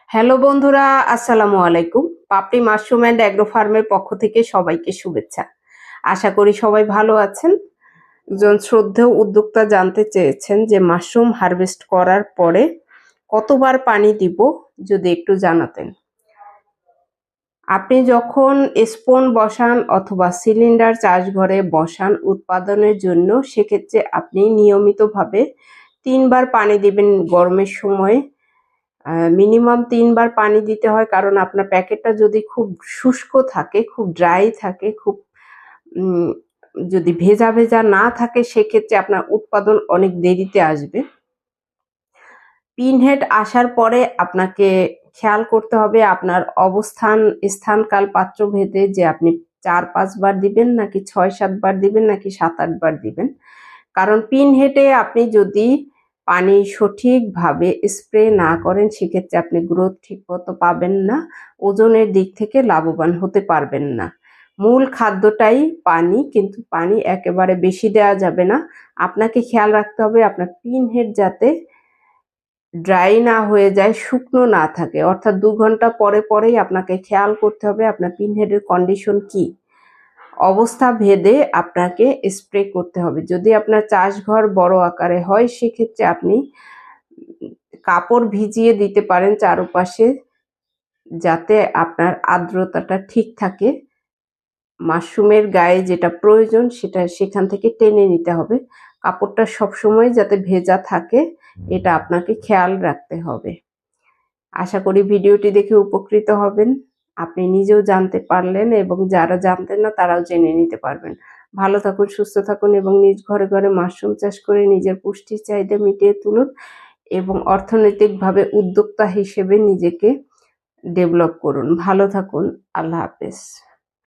Hello বন্ধুরা, আসসালামু আলাইকুম। পাপড়ি মাশরুম অ্যান্ড অ্যাগ্রো ফার্মের পক্ষ থেকে সবাইকে শুভেচ্ছা। আশা করি সবাই ভালো আছেন। একজন শ্রদ্ধেয় উদ্যোক্তা জানতে চেয়েছেন যে মাশরুম হারভেস্ট করার পরে কতবার পানি দিব, যদি একটু জানাতেন। আপনি যখন স্পন বসান অথবা সিলিন্ডার চাষঘরে বসান উৎপাদনের জন্য, সেক্ষেত্রে আপনি নিয়মিতভাবে 3 বার পানি দিবেন গরমের সময়। মিনিমাম 3 বার পানি দিতে হয়, কারণ আপনার প্যাকেটটা যদি খুব শুষ্ক থাকে, খুব ড্রাই থাকে, খুব যদি ভেজা ভেজা না থাকে, সেক্ষেত্রে আপনার উৎপাদন অনেক দেরিতে আসবে। পিনহেড আসার পরে আপনাকে খেয়াল করতে হবে আপনার অবস্থান, স্থানকাল, পাত্র ভেদে, যে আপনি 4-5 বার দিবেন নাকি 6-7 বার দিবেন নাকি 7-8 বার দিবেন। কারণ পিনহেডে আপনি যদি পানি সঠিকভাবে স্প্রে না করেন, সেক্ষেত্রে আপনি গ্রোথ ঠিকমতো পাবেন না, ওজনের দিক থেকে লাভবান হতে পারবেন না। মূল খাদ্যটাই পানি, কিন্তু পানি একেবারে বেশি দেওয়া যাবে না। আপনাকে খেয়াল রাখতে হবে আপনার পিনহেড যাতে ড্রাই না হয়ে যায়, শুকনো না থাকে। অর্থাৎ 2 ঘন্টা পরে পরেই আপনাকে খেয়াল করতে হবে আপনার পিনহেডের কন্ডিশন কি। অবস্থা ভেদে আপনাকে স্প্রে করতে হবে। যদি আপনার চাষঘর বড় আকারে হয়, সেক্ষেত্রে আপনি কাপড় ভিজিয়ে দিতে পারেন চারপাশে, যাতে আপনার আর্দ্রতাটা ঠিক থাকে। মাশরুমের গায়ে যেটা প্রয়োজন সেটা সেখান থেকে টেনে নিতে হবে। কাপড়টা সবসময় যাতে ভেজা থাকে, এটা আপনাকে খেয়াল রাখতে হবে। আশা করি ভিডিওটি দেখে উপকৃত হবেন। আপনি নিজেও জানতে পারলেন এবং যারা জানতেন না তারাও জেনে নিতে পারবেন। ভালো থাকুন, সুস্থ থাকুন এবং নিজ ঘরে ঘরে মাশরুম চাষ করে নিজের পুষ্টির চাহিদা মিটিয়ে তুলুন এবং অর্থনৈতিকভাবে উদ্যোক্তা হিসেবে নিজেকে ডেভেলপ করুন। ভালো থাকুন। আল্লাহ হাফেজ।